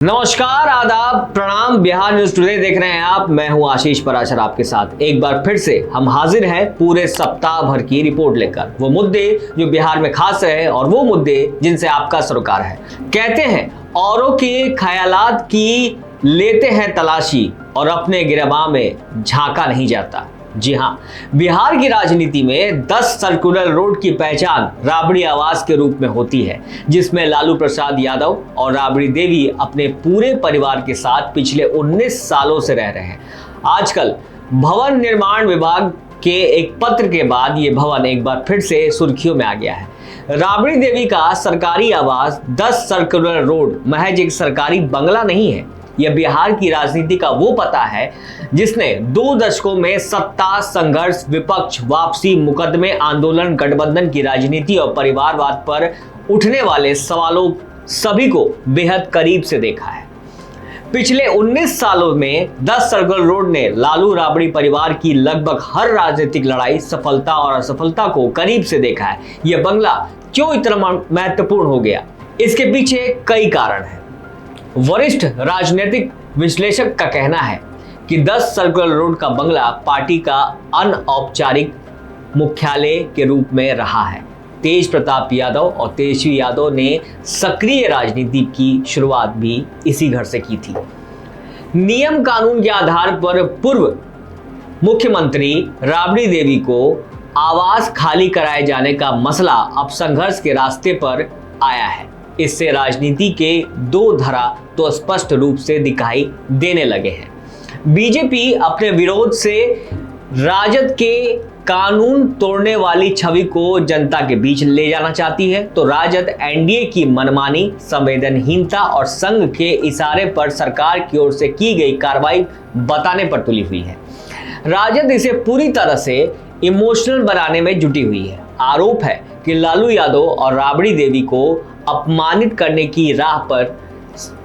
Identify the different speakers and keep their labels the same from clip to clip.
Speaker 1: नमस्कार, आदाब, प्रणाम। बिहार न्यूज टुडे देख रहे हैं आप। मैं हूं आशीष पराशर आपके साथ। एक बार फिर से हम हाजिर हैं पूरे सप्ताह भर की रिपोर्ट लेकर। वो मुद्दे जो बिहार में खास रहे और वो मुद्दे जिनसे आपका सरोकार है। कहते हैं औरों के ख्यालात की लेते हैं तलाशी और अपने गिरबां में झांका नहीं जाता। जी हाँ, बिहार की राजनीति में 10 सर्कुलर रोड की पहचान राबड़ी आवास के रूप में होती है, जिसमें लालू प्रसाद यादव और राबड़ी देवी अपने पूरे परिवार के साथ पिछले 19 सालों से रह रहे हैं। आजकल भवन निर्माण विभाग के एक पत्र के बाद ये भवन एक बार फिर से सुर्खियों में आ गया है। राबड़ी देवी का सरकारी आवास 10 सर्कुलर रोड महज एक सरकारी बंगला नहीं है। यह बिहार की राजनीति का वो पता है जिसने 2 दशकों में सत्ता, संघर्ष, विपक्ष, वापसी, मुकदमे, आंदोलन, गठबंधन की राजनीति और परिवारवाद पर उठने वाले सवालों सभी को बेहद करीब से देखा है। पिछले 19 सालों में 10 सर्कुलर रोड ने लालू राबड़ी परिवार की लगभग हर राजनीतिक लड़ाई, सफलता और असफलता को करीब से देखा है। यह बंगला क्यों इतना महत्वपूर्ण हो गया, इसके पीछे कई कारण हैं। वरिष्ठ राजनीतिक विश्लेषक का कहना है कि 10 सर्कुलर रोड का बंगला पार्टी का अनौपचारिक मुख्यालय के रूप में रहा है। तेज प्रताप यादव और तेजस्वी यादव ने सक्रिय राजनीति की शुरुआत भी इसी घर से की थी। नियम कानून के आधार पर पूर्व मुख्यमंत्री राबड़ी देवी को आवास खाली कराए जाने का मसला अब संघर्ष के रास्ते पर आया है। इससे राजनीति के 2 धारा तो स्पष्ट रूप से दिखाई देने लगे हैं। बीजेपी अपने विरोध से राजद के कानून तोड़ने वाली छवि को जनता के बीच ले जाना चाहती है, तो राजद एनडीए की मनमानी, संवेदनहीनता और संघ के इशारे पर सरकार की ओर से की गई कार्रवाई बताने पर तुली हुई है। राजद इसे पूरी तरह से इमोशनल बनाने में जुटी हुई है। आरोप है कि लालू यादव और राबड़ी देवी को अपमानित करने की राह पर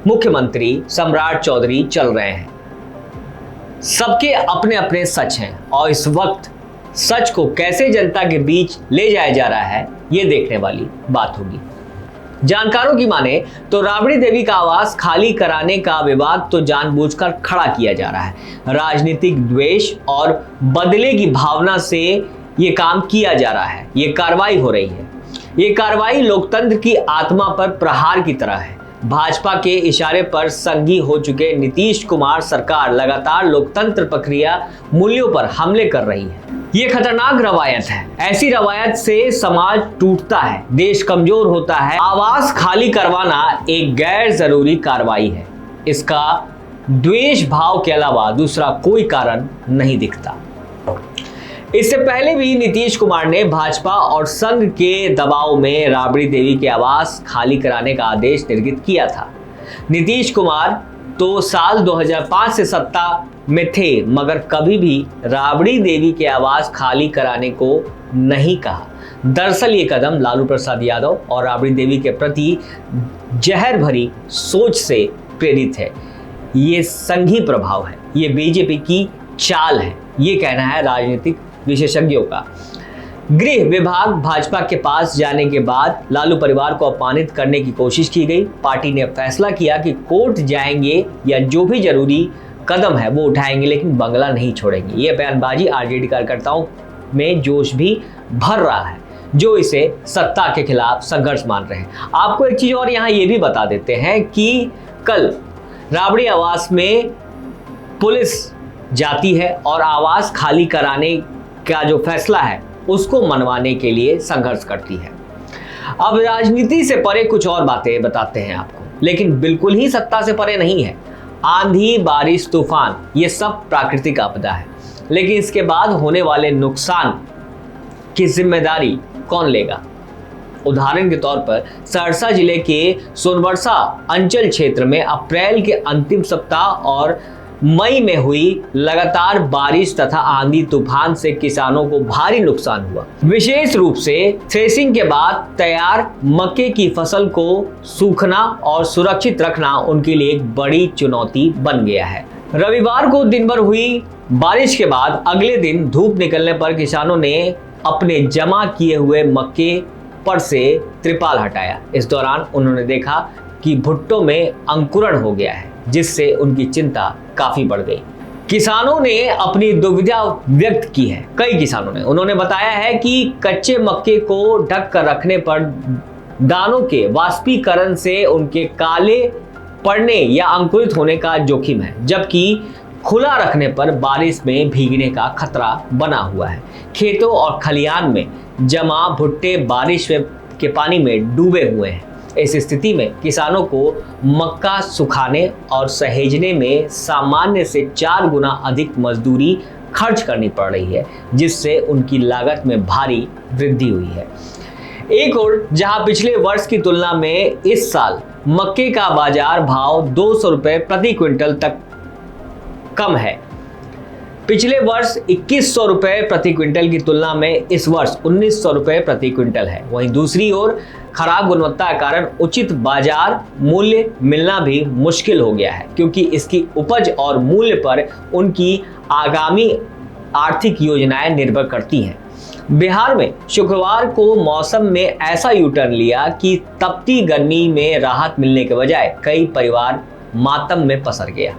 Speaker 1: मुख्यमंत्री सम्राट चौधरी चल रहे हैं। सबके अपने अपने सच हैं और इस वक्त सच को कैसे जनता के बीच ले जाया जा रहा है, ये देखने वाली बात होगी। जानकारों की माने तो राबड़ी देवी का आवास खाली कराने का विवाद तो जानबूझकर खड़ा किया जा रहा है। राजनीतिक द्वेष और बदले की भावना से ये काम किया जा रहा है, ये कार्रवाई हो रही है। ये कार्रवाई लोकतंत्र की आत्मा पर प्रहार की तरह है। भाजपा के इशारे पर संघी हो चुके नीतीश कुमार सरकार लगातार लोकतंत्र प्रक्रिया मूल्यों पर हमले कर रही है। ये खतरनाक रवायत है। ऐसी रवायत से समाज टूटता है, देश कमजोर होता है। आवास खाली करवाना एक गैर जरूरी कार्रवाई है। इसका द्वेष भाव के अलावा दूसरा कोई कारण नहीं दिखता। इससे पहले भी नीतीश कुमार ने भाजपा और संघ के दबाव में राबड़ी देवी के आवास खाली कराने का आदेश निर्गत किया था। नीतीश कुमार तो साल 2005 से सत्ता में थे, मगर कभी भी राबड़ी देवी के आवास खाली कराने को नहीं कहा। दरअसल ये कदम लालू प्रसाद यादव और राबड़ी देवी के प्रति जहर भरी सोच से प्रेरित है। ये संघी प्रभाव है, ये बीजेपी की चाल है, ये कहना है राजनीतिक विशेषज्ञों का। गृह विभाग भाजपा के पास जाने के बाद लालू परिवार को अपमानित करने की कोशिश की गई। पार्टी ने फैसला किया कि कोर्ट जाएंगे या जो भी जरूरी कदम है वो उठाएंगे, लेकिन बंगला नहीं छोड़ेंगे। ये बयानबाजी आरजेडी कार्यकर्ताओं में जोश भी भर रहा है, जो इसे सत्ता के खिलाफ संघर्ष मान रहे हैं। आपको एक चीज और यहाँ ये भी बता देते हैं कि कल राबड़ी आवास में पुलिस जाती है और आवास खाली कराने का जो फैसला है उसको मनवाने के लिए संघर्ष करती है। अब राजनीति से परे कुछ और बातें बताते हैं आपको, लेकिन बिल्कुल ही सत्ता से परे नहीं है। आंधी, बारिश, तूफान ये सब प्राकृतिक आपदा है, लेकिन इसके बाद होने वाले नुकसान की जिम्मेदारी कौन लेगा? उदाहरण के तौर पर सहरसा जिले के सोनबरसा अंचल क्षेत्र में अप्रैल के अंतिम सप्ताह और मई में हुई लगातार बारिश तथा आंधी तूफान से किसानों को भारी नुकसान हुआ। विशेष रूप से थ्रेसिंग के बाद तैयार मक्के की फसल को सूखना और सुरक्षित रखना उनके लिए एक बड़ी चुनौती बन गया है। रविवार को दिन भर हुई बारिश के बाद अगले दिन धूप निकलने पर किसानों ने अपने जमा किए हुए मक्के पर से त्रिपाल हटाया। इस दौरान उन्होंने देखा कि भुट्टो में अंकुरण हो गया है, जिससे उनकी चिंता काफी बढ़ गई। किसानों ने अपनी दुविधा व्यक्त की है। कई किसानों ने उन्होंने बताया है कि कच्चे मक्के को ढक कर रखने पर दानों के वाष्पीकरण से उनके काले पड़ने या अंकुरित होने का जोखिम है, जबकि खुला रखने पर बारिश में भीगने का खतरा बना हुआ है। खेतों और खलिहान में जमा भुट्टे बारिश के पानी में डूबे हुए हैं। इस स्थिति में किसानों को मक्का सुखाने और सहेजने में सामान्य से 4 गुना अधिक मजदूरी खर्च करनी पड़ रही है, जिससे उनकी लागत में भारी वृद्धि हुई है। एक और जहां पिछले वर्ष की तुलना में इस साल मक्के का बाजार भाव 200 रुपए प्रति क्विंटल तक कम है। पिछले वर्ष 2100 रुपए प्रति क्विंटल की तुलना में इस वर्ष 1900 रुपए प्रति क्विंटल है। वहीं दूसरी ओर खराब गुणवत्ता के कारण उचित बाजार मूल्य मिलना भी मुश्किल हो गया है, क्योंकि इसकी उपज और मूल्य पर उनकी आगामी आर्थिक योजनाएं निर्भर करती हैं। बिहार में शुक्रवार को मौसम में ऐसा यू टर्न लिया कि तपती गर्मी में राहत मिलने के बजाय कई परिवार मातम में पसर गया।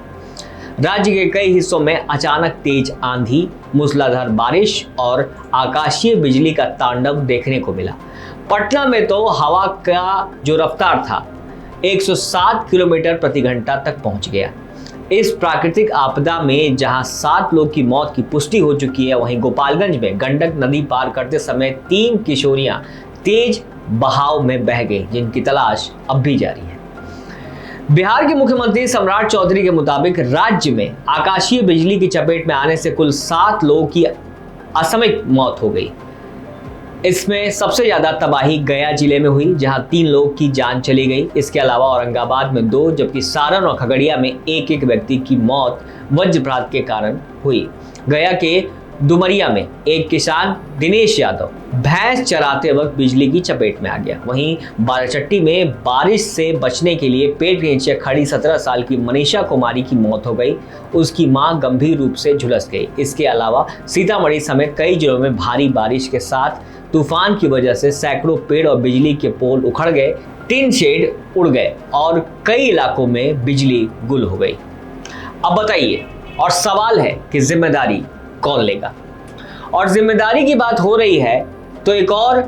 Speaker 1: राज्य के कई हिस्सों में अचानक तेज आंधी, मूसलाधार बारिश और आकाशीय बिजली का तांडव देखने को मिला। पटना में तो हवा का जो रफ्तार था 107 किलोमीटर प्रति घंटा तक पहुंच गया। इस प्राकृतिक आपदा में जहां 7 लोग की मौत की पुष्टि हो चुकी है, वहीं गोपालगंज में गंडक नदी पार करते समय 3 किशोरियां तेज बहाव में बह गई, जिनकी तलाश अब भी जारी है। बिहार के मुख्यमंत्री सम्राट चौधरी के मुताबिक राज्य में आकाशीय बिजली की चपेट में आने से कुल 7 लोगों की असामयिक मौत हो गई। इसमें सबसे ज्यादा तबाही गया जिले में हुई, जहां 3 लोगों की जान चली गई। इसके अलावा औरंगाबाद में 2, जबकि सारण और खगड़िया में 1-1 व्यक्ति की मौत वज्रपात के कारण हुई। गया के डुमरिया में एक किसान दिनेश यादव भैंस चराते वक्त बिजली की चपेट में आ गया। वहीं बाराचट्टी में बारिश से बचने के लिए पेड़ के नीचे खड़ी 17 साल की मनीषा कुमारी की मौत हो गई। उसकी मां गंभीर रूप से झुलस गई। इसके अलावा सीतामढ़ी समेत कई जिलों में भारी बारिश के साथ तूफान की वजह से सैकड़ों पेड़ और बिजली के पोल उखड़ गए, टिन शेड उड़ गए और कई इलाकों में बिजली गुल हो गई। अब बताइए, और सवाल है कि जिम्मेदारी कौन लेगा? और जिम्मेदारी की बात हो रही है तो एक और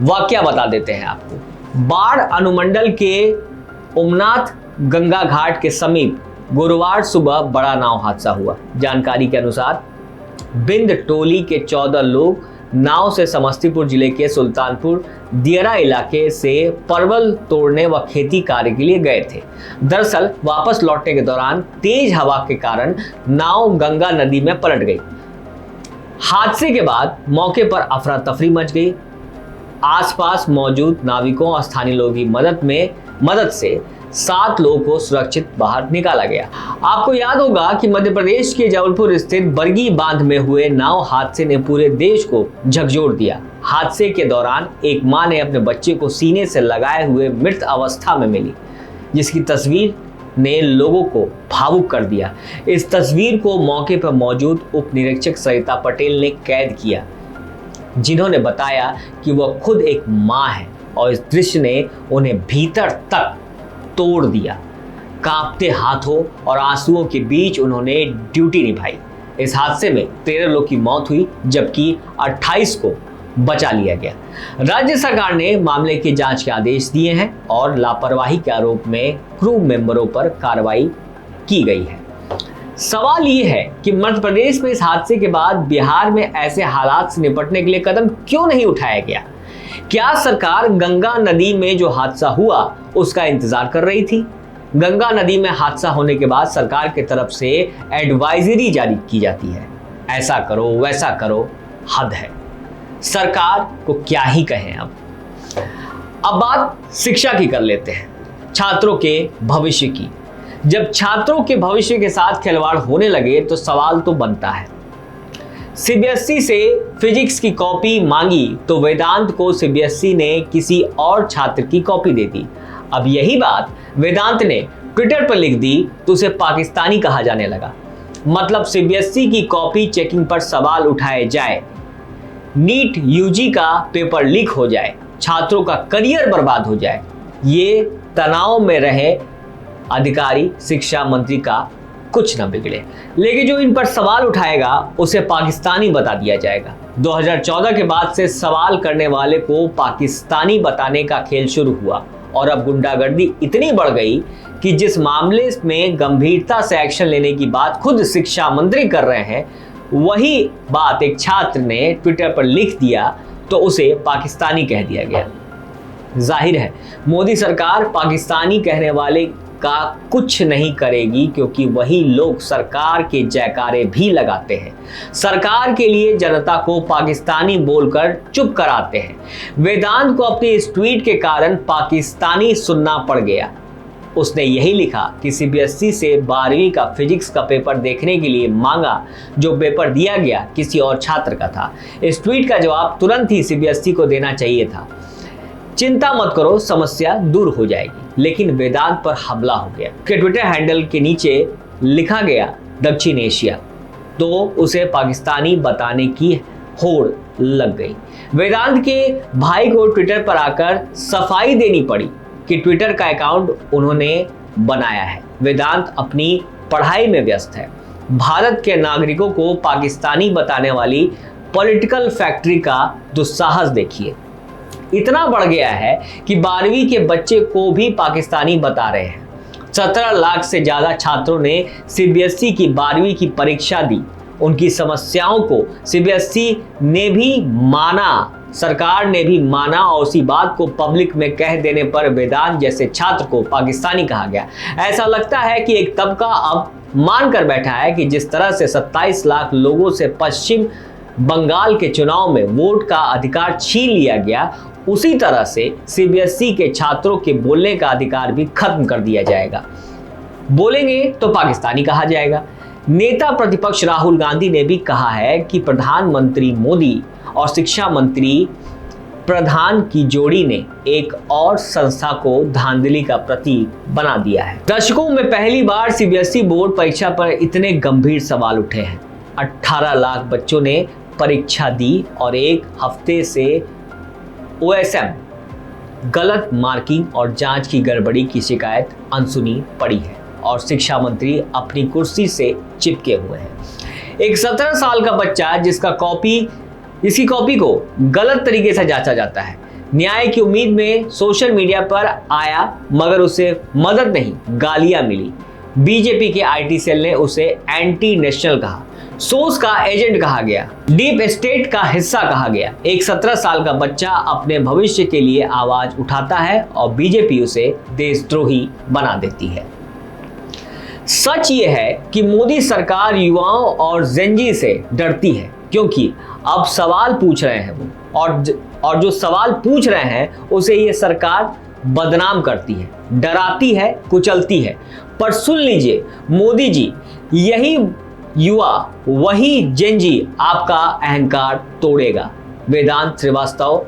Speaker 1: वाकया बता देते हैं आपको। बाढ़ अनुमंडल के उमनाथ गंगा घाट के समीप गुरुवार सुबह बड़ा नाव हादसा हुआ। जानकारी के अनुसार बिंद टोली के 14 लोग नाव से समस्तीपुर जिले के सुल्तानपुर दियरा इलाके से परवल तोड़ने व खेती कार्य के लिए गए थे। दरअसल वापस लौटने के दौरान तेज हवा के कारण नाव गंगा नदी में पलट गई। हादसे के बाद मौके पर अफरा तफरी मच गई। आसपास मौजूद नाविकों और स्थानीय लोगों की मदद से 7 लोगों को सुरक्षित बाहर निकाला गया। आपको याद होगा कि मध्य प्रदेश के जबलपुर स्थित बरगी बांध में हुए नाव हादसे ने पूरे देश को झकझोर दिया। हादसे के दौरान एक मां ने अपने बच्चे को सीने से लगाए हुए मृत अवस्था में मिली, जिसकी तस्वीर ने लोगों को भावुक कर दिया। इस तस्वीर को मौके पर मौजूद उप निरीक्षक सरिता पटेल ने कैद किया, जिन्होंने बताया कि वह खुद एक मां है और इस दृश्य ने उन्हें भीतर तक तोड़ दिया। कांपते हाथों और आंसुओं के बीच उन्होंने ड्यूटी निभाई। इस हादसे में 13 लोगों की मौत हुई, जबकि 28 को बचा लिया गया। राज्य सरकार ने मामले की जांच के आदेश दिए हैं और लापरवाही के आरोप में क्रू मेंबरों पर कार्रवाई की गई है। सवाल ये है कि मध्य प्रदेश में इस हादसे के बाद बिहार में ऐसे हालात से निपटने के लिए कदम क्यों नहीं उठाया गया? क्या सरकार गंगा नदी में जो हादसा हुआ उसका इंतजार कर रही थी? गंगा नदी में हादसा होने के बाद सरकार की तरफ से एडवाइजरी जारी की जाती है, ऐसा करो वैसा करो, हद है। सरकार को क्या ही कहें। अब बात शिक्षा की कर लेते हैं, छात्रों के भविष्य की। जब छात्रों के भविष्य के साथ खिलवाड़ होने लगे तो सवाल तो बनता है। सीबीएसई से फिजिक्स की कॉपी मांगी तो वेदांत को सीबीएसई ने किसी और छात्र की कॉपी दे दी। अब यही बात वेदांत ने ट्विटर पर लिख दी तो उसे पाकिस्तानी कहा जाने लगा। मतलब सीबीएसई की कॉपी चेकिंग पर सवाल उठाए जाए, नीट यूजी का पेपर लीक हो जाए, छात्रों का करियर बर्बाद हो जाए, ये तनाव में रहे अधिकारी शिक्षा मंत्री का कुछ न बिगड़े। लेकिन जो इन पर सवाल उठाएगा उसे पाकिस्तानी बता दिया जाएगा। 2014 के बाद से सवाल करने वाले को पाकिस्तानी बताने का खेल शुरू हुआ और अब गुंडागर्दी इतनी बढ़ गई कि जिस मामले में गंभीरता से एक्शन लेने की बात खुद शिक्षा मंत्री कर रहे हैं, वही बात एक छात्र ने ट्विटर पर लिख दिया तो उसे पाकिस्तानी कह दिया गया। जाहिर है मोदी सरकार पाकिस्तानी कहने वाले का कुछ नहीं करेगी, क्योंकि वही लोग सरकार के जयकारे भी लगाते हैं, सरकार के लिए जनता को पाकिस्तानी बोलकर चुप कराते हैं। वेदांत को अपने इस ट्वीट के कारण पाकिस्तानी सुनना पड़ गया। उसने यही लिखा कि सीबीएसई से 12वीं का फिजिक्स का पेपर देखने के लिए मांगा, जो पेपर दिया गया किसी और छात्र का था। इस ट्वीट का जवाब तुरंत ही सीबीएसई को देना चाहिए था। चिंता मत करो, समस्या दूर हो जाएगी। लेकिन वेदांत पर हमला हो गया। के ट्विटर हैंडल के नीचे लिखा गया दक्षिण एशिया, तो उसे पाकिस्तानी बताने की होड़ लग गई। वेदांत के भाई को ट्विटर पर आकर सफाई देनी पड़ी कि ट्विटर का अकाउंट उन्होंने बनाया है। वेदांत अपनी पढ़ाई में व्यस्त है। भारत के नागरिकों को पाकिस्तानी बताने वाली पॉलिटिकल फैक्ट्री का दुस्साहस देखिए। इतना बढ़ गया है कि 12वीं के बच्चे को भी पाकिस्तानी बता रहे हैं। 17 लाख से ज्यादा छात्रों ने सीबीएसई की 12वीं की परीक्षा दी। उनकी समस्याओं को सीबीएसई ने भी माना, सरकार ने भी माना, और उसी बात को पब्लिक में कह देने पर वेदांत जैसे छात्र को पाकिस्तानी कहा गया। ऐसा लगता है कि एक तबका अब मान कर बैठा है कि जिस तरह से 27 लाख लोगों से पश्चिम बंगाल के चुनाव में वोट का अधिकार छीन लिया गया, उसी तरह से सीबीएसई के छात्रों के बोलने का अधिकार भी खत्म कर दिया जाएगा। बोलेंगे तो पाकिस्तानी कहा जाएगा। नेता प्रतिपक्ष राहुल गांधी ने भी कहा है कि प्रधानमंत्री मोदी और शिक्षा मंत्री प्रधान की जोड़ी ने एक और संस्था को धांधली का प्रतीक बना दिया है। दशकों में पहली बार सीबीएसई बोर्ड परीक्षा पर इतने गंभीर सवाल उठे हैं। 18 लाख बच्चों ने परीक्षा दी और एक हफ्ते से OSM गलत मार्किंग और जांच की गड़बड़ी की शिकायत अनसुनी पड़ी है और शिक्षा मंत्री अपनी कुर्सी से चिपके हुए हैं। एक 17 साल का बच्चा जिसकी कॉपी को गलत तरीके से जांचा जाता है, न्याय की उम्मीद में सोशल मीडिया पर आया, मगर उसे मदद नहीं, गालियां मिली। बीजेपी के IT सेल ने उसे एंटी नेशनल कहा, सोर्स का एजेंट कहा गया, डीप स्टेट का हिस्सा कहा गया। एक 17 साल का बच्चा अपने भविष्य के लिए आवाज उठाता है और बीजेपी उसे देशद्रोही बना देती है। सच ये है कि मोदी सरकार युवाओं और जेनजी से डरती है, क्योंकि अब सवाल पूछ रहे हैं वो, और जो सवाल पूछ रहे हैं उसे ये सरकार बदनाम करती है, डराती है, कुचलती है। पर सुन लीजिए मोदी जी, यही युवा, वही जेनजी आपका अहंकार तोड़ेगा। वेदांत श्रीवास्तव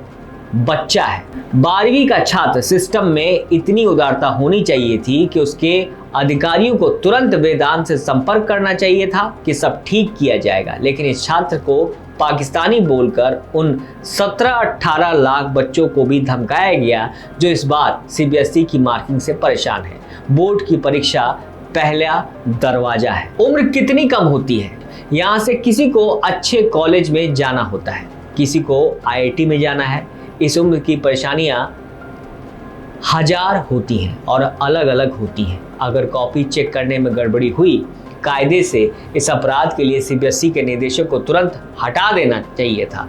Speaker 1: बच्चा है, 12वीं का छात्र। सिस्टम में इतनी उदारता होनी चाहिए थी कि उसके अधिकारियों को तुरंत वेदांत से संपर्क करना चाहिए था कि सब ठीक किया जाएगा। लेकिन इस छात्र को पाकिस्तानी बोलकर उन 17-18 लाख बच्चों को भी धमकाया गया जो इस बार सीबीएसई की मार्किंग से परेशान है। बोर्ड की परीक्षा पहला दरवाजा है। उम्र कितनी कम होती है, यहाँ से किसी को अच्छे कॉलेज में जाना होता है, किसी को IIT में जाना है। इस उम्र की परेशानियां हजार होती हैं और अलग अलग होती हैं। अगर कॉपी चेक करने में गड़बड़ी हुई, कायदे से इस अपराध के लिए सीबीएसई के निदेशक को तुरंत हटा देना चाहिए था,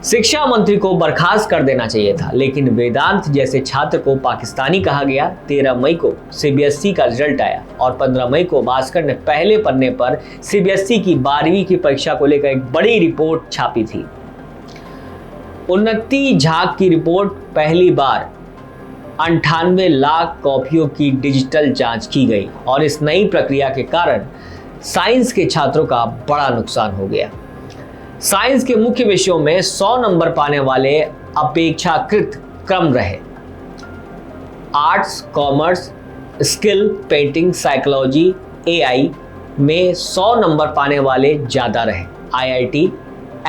Speaker 1: शिक्षा मंत्री को बर्खास्त कर देना चाहिए था। लेकिन वेदांत जैसे छात्र को पाकिस्तानी कहा गया। 13 मई को सीबीएसई का रिजल्ट आया और 15 मई को भास्कर ने पहले पन्ने पर सीबीएसई की 12वीं की परीक्षा को लेकर एक बड़ी रिपोर्ट छापी थी। उन्नति झाक की रिपोर्ट, पहली बार 98 लाख कॉपियों की डिजिटल जांच की गई और इस नई प्रक्रिया के कारण साइंस के छात्रों का बड़ा नुकसान हो गया। साइंस के मुख्य विषयों में 100 नंबर पाने वाले अपेक्षाकृत कम रहे। Arts, commerce, skill, painting, psychology, AI में 100 नंबर पाने वाले ज़्यादा रहे। IIT,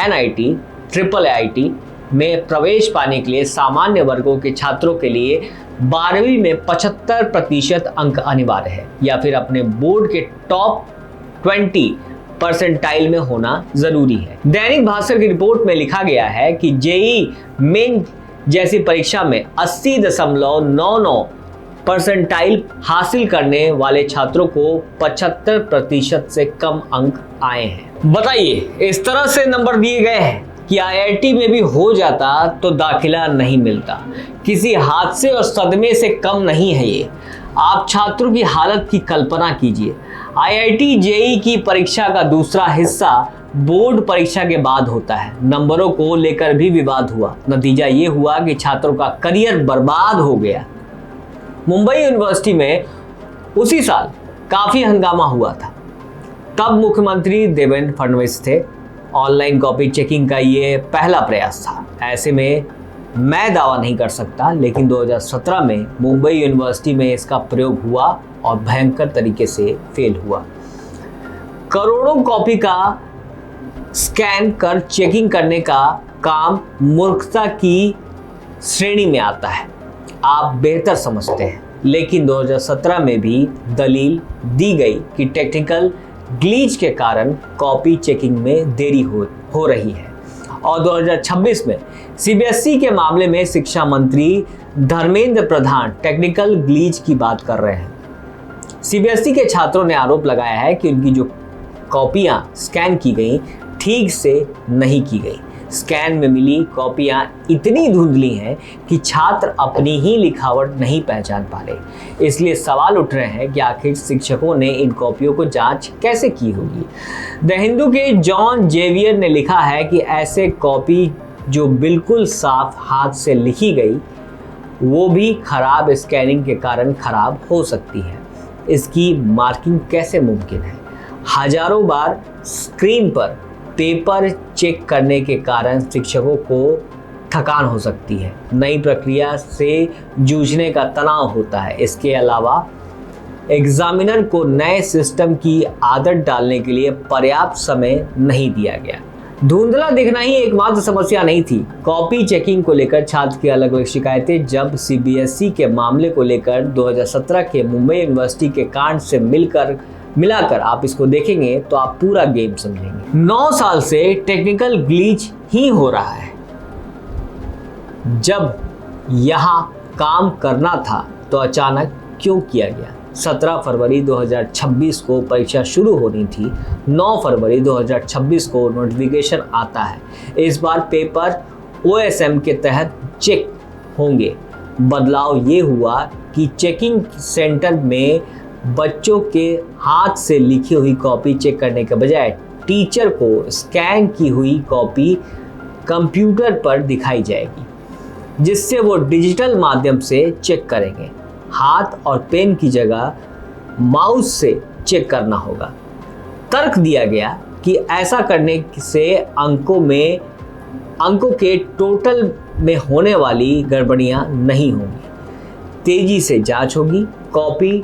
Speaker 1: NIT, IIIT में प्रवेश पाने के लिए सामान्य वर्गों के छात्रों के लिए 12वीं में 75% अंक अनिवार्य है या फिर अपने बोर्ड के टॉप 20 परसेंटाइल में होना जरूरी है। दैनिक भास्कर की रिपोर्ट में लिखा गया है कि जेईई मेन जैसी परीक्षा में 80.99 परसेंटाइल हासिल करने वाले छात्रों को 75% से कम अंक आए हैं। बताइए, इस तरह से नंबर दिए गए हैं कि आईआईटी में भी हो जाता तो दाखिला नहीं मिलता। किसी हादसे और सदमे से कम नहीं है ये। आप छात्रों की हालत की कल्पना कीजिए। आईआईटी जेईई की परीक्षा का दूसरा हिस्सा बोर्ड परीक्षा के बाद होता है। नंबरों को लेकर भी विवाद हुआ। नतीजा ये हुआ कि छात्रों का करियर बर्बाद हो गया। मुंबई यूनिवर्सिटी में उसी साल काफी हंगामा हुआ था। तब मुख्यमंत्री देवेंद्र फडणवीस थे। ऑनलाइन कॉपी चेकिंग का ये पहला प्रयास था। ऐसे में मैं दावा नहीं कर सकता, लेकिन 2017 में मुंबई यूनिवर्सिटी में इसका प्रयोग हुआ और भयंकर तरीके से फेल हुआ। करोड़ों कॉपी का स्कैन कर चेकिंग करने का काम मूर्खता की श्रेणी में आता है। आप बेहतर समझते हैं, लेकिन 2017 में भी दलील दी गई कि टेक्निकल ग्लिच के कारण कॉपी चेकिंग में देरी हो रही है। और 2026 में सीबीएसई के मामले में शिक्षा मंत्री धर्मेंद्र प्रधान टेक्निकल ग्लिच की बात कर रहे हैं। सीबीएसई के छात्रों ने आरोप लगाया है कि उनकी जो कॉपियां स्कैन की गई ठीक से नहीं की गई। स्कैन में मिली कॉपियां इतनी धुंधली हैं कि छात्र अपनी ही लिखावट नहीं पहचान पा रहे। इसलिए सवाल उठ रहे हैं कि आखिर शिक्षकों ने इन कॉपियों को जांच कैसे की होगी। द हिंदू के जॉन जेवियर ने लिखा है कि ऐसे कॉपी जो बिल्कुल साफ हाथ से लिखी गई वो भी खराब स्कैनिंग के कारण खराब हो सकती है। इसकी मार्किंग कैसे मुमकिन है? हजारों बार स्क्रीन पर पेपर चेक करने के कारण शिक्षकों को थकान हो सकती है। नई प्रक्रिया से जूझने का तनाव होता है। इसके अलावा एग्जामिनर को नए सिस्टम की आदत डालने के लिए पर्याप्त समय नहीं दिया गया। धुंधला दिखना ही एकमात्र समस्या नहीं थी। कॉपी चेकिंग को लेकर छात्र की अलग अलग शिकायतें जब सीबीएसई के मामले को लेकर 2017 के मुंबई यूनिवर्सिटी के कांड से मिलाकर आप इसको देखेंगे तो आप पूरा गेम समझेंगे। 9 साल से टेक्निकल ग्लिच ही हो रहा है। जब यहाँ काम करना था तो अचानक क्यों किया गया? 17 फरवरी 2026 को परीक्षा शुरू होनी थी। 9 फरवरी 2026 को नोटिफिकेशन आता है। इस बार पेपर ओएसएम के तहत चेक होंगे। बदलाव ये हुआ कि चेकिंग सेंटर में बच्चों के हाथ से लिखी हुई कॉपी चेक करने के बजाय टीचर को स्कैन की हुई कॉपी कंप्यूटर पर दिखाई जाएगी, जिससे वो डिजिटल माध्यम से चेक करेंगे। हाथ और पेन की जगह माउस से चेक करना होगा। तर्क दिया गया कि ऐसा करने से अंकों के टोटल में होने वाली गड़बड़ियां नहीं होंगी, तेजी से जांच होगी, कॉपी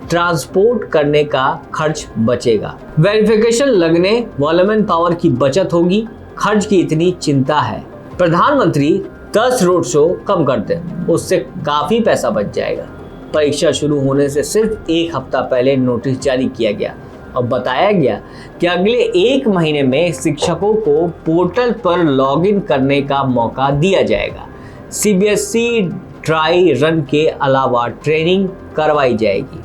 Speaker 1: ट्रांसपोर्ट करने का खर्च बचेगा, वेरिफिकेशन लगने वाले मैन पावर की बचत होगी। खर्च की इतनी चिंता है, प्रधानमंत्री 10 रोड शो कम कर दे, उससे काफी पैसा बच जाएगा। परीक्षा शुरू होने से सिर्फ 1 हफ्ता पहले नोटिस जारी किया गया और बताया गया कि अगले 1 महीने में शिक्षकों को पोर्टल पर लॉगिन करने का मौका दिया जाएगा। सीबीएसई ड्राई रन के अलावा ट्रेनिंग करवाई जाएगी।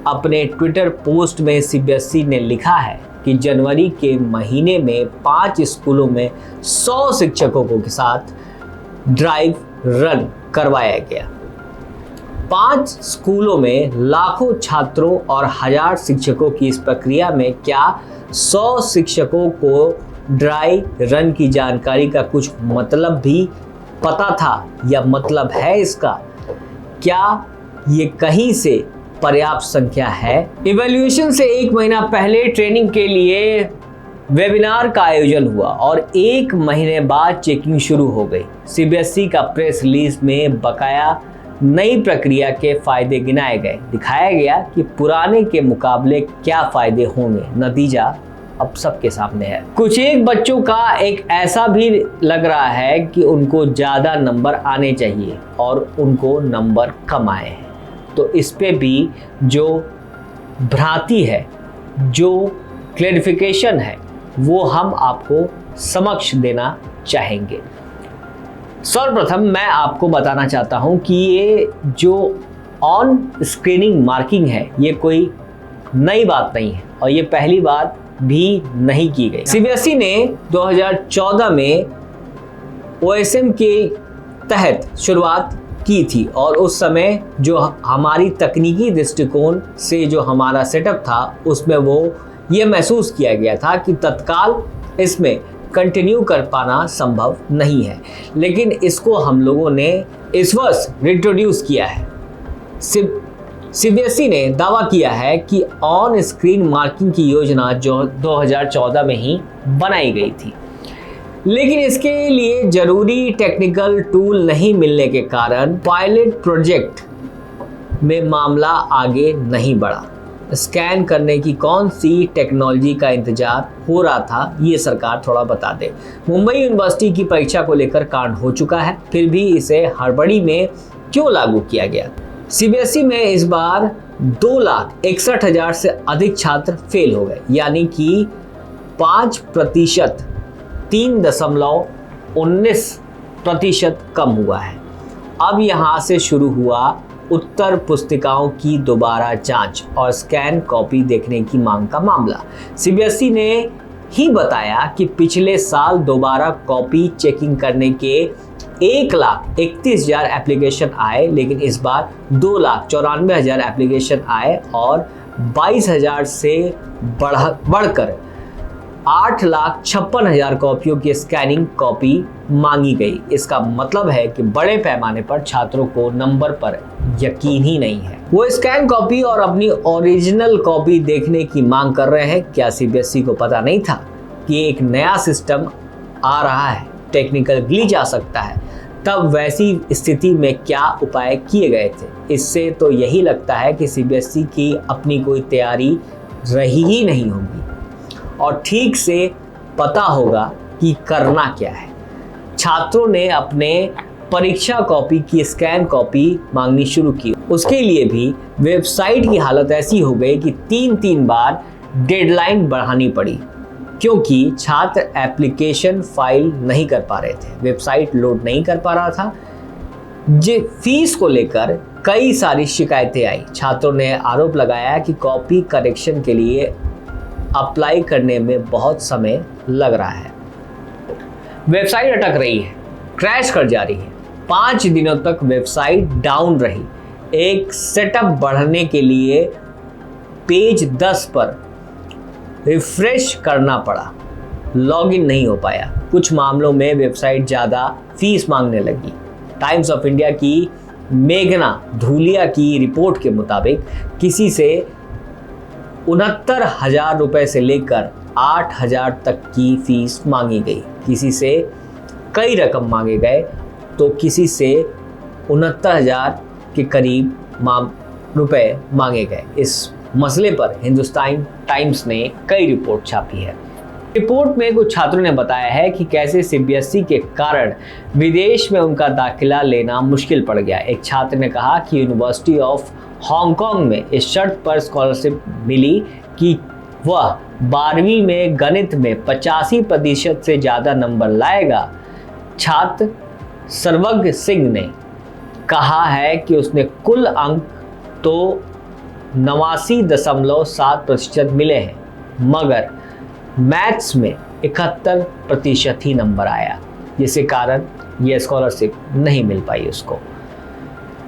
Speaker 1: अपने ट्विटर पोस्ट में सीबीएसई ने लिखा है कि जनवरी के महीने में 5 स्कूलों में 100 शिक्षकों के साथ ड्राइव रन करवाया गया। 5 स्कूलों में लाखों छात्रों और 1000 शिक्षकों की इस प्रक्रिया में क्या 100 शिक्षकों को ड्राई रन की जानकारी का कुछ मतलब भी पता था या मतलब है इसका? क्या ये कहीं से पर्याप्त संख्या है? इवैल्यूएशन से 1 महीना पहले ट्रेनिंग के लिए वेबिनार का आयोजन हुआ और 1 महीने बाद चेकिंग शुरू हो गई। सीबीएसई का प्रेस रिलीज में बकाया नई प्रक्रिया के फायदे गिनाए गए। दिखाया गया कि पुराने के मुकाबले क्या फायदे होंगे। नतीजा अब सबके सामने है। कुछ एक बच्चों का एक ऐसा भी लग रहा है कि उनको ज़्यादा नंबर आने चाहिए और उनको नंबर कम आए हैं। तो इस पे भी जो भ्रांति है, जो क्लैरिफिकेशन है, वो हम आपको समक्ष देना चाहेंगे। सर्वप्रथम मैं आपको बताना चाहता हूं कि ये जो ऑन स्क्रीनिंग मार्किंग है ये कोई नई बात नहीं है और ये पहली बार भी नहीं की गई। सीबीएसई ने 2014 में OSM के तहत शुरुआत की थी और उस समय जो हमारी तकनीकी दृष्टिकोण से जो हमारा सेटअप था उसमें वो ये महसूस किया गया था कि तत्काल इसमें कंटिन्यू कर पाना संभव नहीं है, लेकिन इसको हम लोगों ने इस वर्ष इंट्रोड्यूस किया है। सीबीएसई ने दावा किया है कि ऑन स्क्रीन मार्किंग की योजना जो 2014 में ही बनाई गई थी, लेकिन इसके लिए जरूरी टेक्निकल टूल नहीं मिलने के कारण पायलट प्रोजेक्ट में मामला आगे नहीं बढ़ा। स्कैन करने की कौन सी टेक्नोलॉजी का इंतजार हो रहा था, ये सरकार थोड़ा बता दे। मुंबई यूनिवर्सिटी की परीक्षा को लेकर कांड हो चुका है, फिर भी इसे हड़बड़ी में क्यों लागू किया गया? सीबीएसई में इस बार 2,61,000 से अधिक छात्र फेल हो गए, यानी कि 5%, 3.19% कम हुआ है। अब यहाँ से शुरू हुआ उत्तर पुस्तिकाओं की दोबारा जांच और स्कैन कॉपी देखने की मांग का मामला। सीबीएसई ने ही बताया कि पिछले साल दोबारा कॉपी चेकिंग करने के 1,31,000 एप्लीकेशन आए, लेकिन इस बार 2,94,000 एप्लीकेशन आए और 22,000 से बढ़कर 8,56,000 कॉपियों की स्कैनिंग कॉपी मांगी गई। इसका मतलब है कि बड़े पैमाने पर छात्रों को नंबर पर यकीन ही नहीं है। वो स्कैन कॉपी और अपनी ओरिजिनल कॉपी देखने की मांग कर रहे हैं। क्या सीबीएसई को पता नहीं था कि एक नया सिस्टम आ रहा है, टेक्निकल ग्लिच आ सकता है? तब वैसी स्थिति में क्या उपाय किए गए थे? इससे तो यही लगता है कि सीबीएसई की अपनी कोई तैयारी रही ही नहीं होगी और ठीक से पता होगा कि करना क्या है। छात्रों ने अपने परीक्षा कॉपी की स्कैन कॉपी मांगनी शुरू की। उसके लिए भी वेबसाइट की हालत ऐसी हो गई कि 3 बार डेडलाइन बढ़ानी पड़ी, क्योंकि छात्र एप्लीकेशन फाइल नहीं कर पा रहे थे, वेबसाइट लोड नहीं कर पा रहा था। फीस को लेकर कई सारी शिकायतें आई। छात्रों ने आरोप लगाया कि कॉपी करेक्शन के लिए अप्लाई करने में बहुत समय लग रहा है, वेबसाइट अटक रही है, क्रैश कर जा रही है। 5 दिनों तक वेबसाइट डाउन रही। एक सेटअप बढ़ने के लिए पेज 10 पर रिफ्रेश करना पड़ा, लॉगिन नहीं हो पाया। कुछ मामलों में वेबसाइट ज़्यादा फीस मांगने लगी। टाइम्स ऑफ इंडिया की मेघना धूलिया की रिपोर्ट के मुताबिक किसी से 69,000 रुपये से लेकर 8,000 तक की फीस मांगी गई। किसी से कई रकम मांगे गए तो किसी से 69,000 के करीब रुपए मांगे गए। इस मसले पर हिंदुस्तान टाइम्स ने कई रिपोर्ट छापी है। रिपोर्ट में कुछ छात्रों ने बताया है कि कैसे सीबीएसई के कारण विदेश में उनका दाखिला लेना मुश्किल पड़ गया। एक छात्र ने कहा कि यूनिवर्सिटी ऑफ हांगकांग में इस शर्त पर स्कॉलरशिप मिली कि वह 12वीं में गणित में 85% से ज़्यादा नंबर लाएगा। छात्र सर्वज्ञ सिंह ने कहा है कि उसने कुल अंक तो 89.7% मिले हैं, मगर मैथ्स में 71% ही नंबर आया, जिसके कारण यह स्कॉलरशिप नहीं मिल पाई उसको।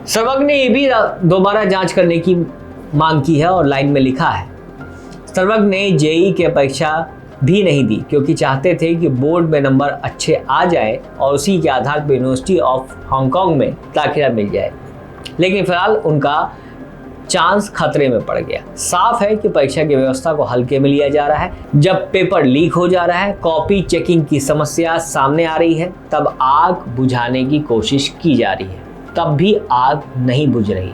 Speaker 1: सर्वज्ञ ने ये भी दोबारा जांच करने की मांग की है और लाइन में लिखा है। सर्वज्ञ ने जेईई की परीक्षा भी नहीं दी क्योंकि चाहते थे कि बोर्ड में नंबर अच्छे आ जाए और उसी के आधार पर यूनिवर्सिटी ऑफ हांगकांग में दाखिला मिल जाए, लेकिन फिलहाल उनका चांस खतरे में पड़ गया। साफ है कि परीक्षा की व्यवस्था को हल्के में लिया जा रहा है। जब पेपर लीक हो जा रहा है, कॉपी चेकिंग की समस्या सामने आ रही है, तब आग बुझाने की कोशिश की जा रही है, तब भी आग नहीं बुझ रही।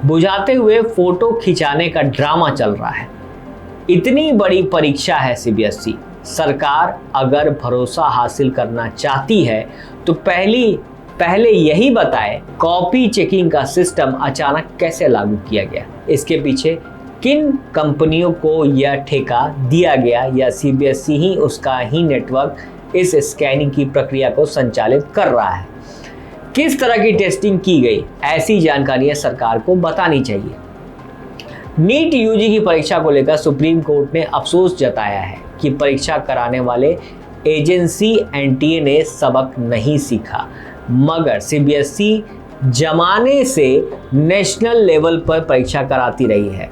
Speaker 1: बुझाते हुए फोटो खिंचाने का ड्रामा चल रहा है। इतनी बड़ी परीक्षा है सीबीएसई, सरकार अगर भरोसा हासिल करना चाहती है तो पहले यही बताए कॉपी चेकिंग का सिस्टम अचानक कैसे लागू किया गया, इसके पीछे किन कंपनियों को यह ठेका दिया गया या सीबीएसई ही उसका ही नेटवर्क इस स्कैनिंग की प्रक्रिया को संचालित कर रहा है, किस तरह की टेस्टिंग की गई, ऐसी जानकारियां सरकार को बतानी चाहिए। नीट यूजी की परीक्षा को लेकर सुप्रीम कोर्ट ने अफसोस जताया है कि परीक्षा कराने वाले एजेंसी एनटीए ने सबक नहीं सीखा, मगर सीबीएसई जमाने से नेशनल लेवल पर परीक्षा कराती रही है।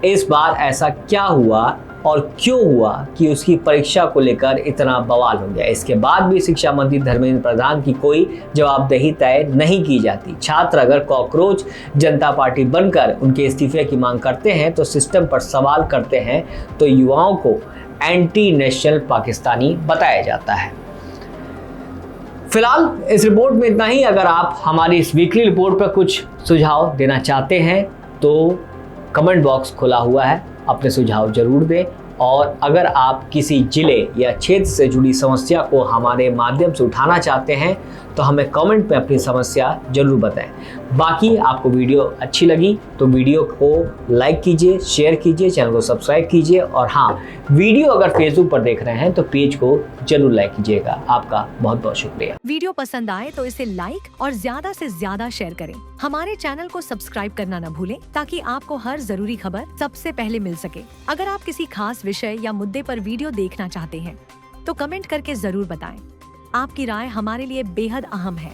Speaker 1: इस बार ऐसा क्या हुआ और क्यों हुआ कि उसकी परीक्षा को लेकर इतना बवाल हो गया। इसके बाद भी शिक्षा मंत्री धर्मेंद्र प्रधान की कोई जवाबदेही तय नहीं की जाती। छात्र अगर कॉकरोच जनता पार्टी बनकर उनके इस्तीफे की मांग करते हैं तो सिस्टम पर सवाल करते हैं तो युवाओं को एंटी नेशनल पाकिस्तानी बताया जाता है। फिलहाल इस रिपोर्ट में इतना ही। अगर आप हमारी इस वीकली रिपोर्ट पर कुछ सुझाव देना चाहते हैं तो कमेंट बॉक्स खुला हुआ है, अपने सुझाव जरूर दें। और अगर आप किसी जिले या क्षेत्र से जुड़ी समस्या को हमारे माध्यम से उठाना चाहते हैं तो हमें कमेंट में अपनी समस्या जरूर बताएं। बाकी आपको वीडियो अच्छी लगी तो वीडियो को लाइक कीजिए, शेयर कीजिए, चैनल को सब्सक्राइब कीजिए और हाँ, वीडियो अगर फेसबुक पर देख रहे हैं तो पेज को जरूर लाइक कीजिएगा। आपका बहुत बहुत शुक्रिया।
Speaker 2: वीडियो पसंद आए तो इसे लाइक और ज्यादा से ज्यादा शेयर करें। हमारे चैनल को सब्सक्राइब करना न भूलें ताकि आपको हर जरूरी खबर सबसे पहले मिल सके। अगर आप किसी खास विषय या मुद्दे पर वीडियो देखना चाहते हैं तो कमेंट करके जरूर बताएं। आपकी राय हमारे लिए बेहद अहम है।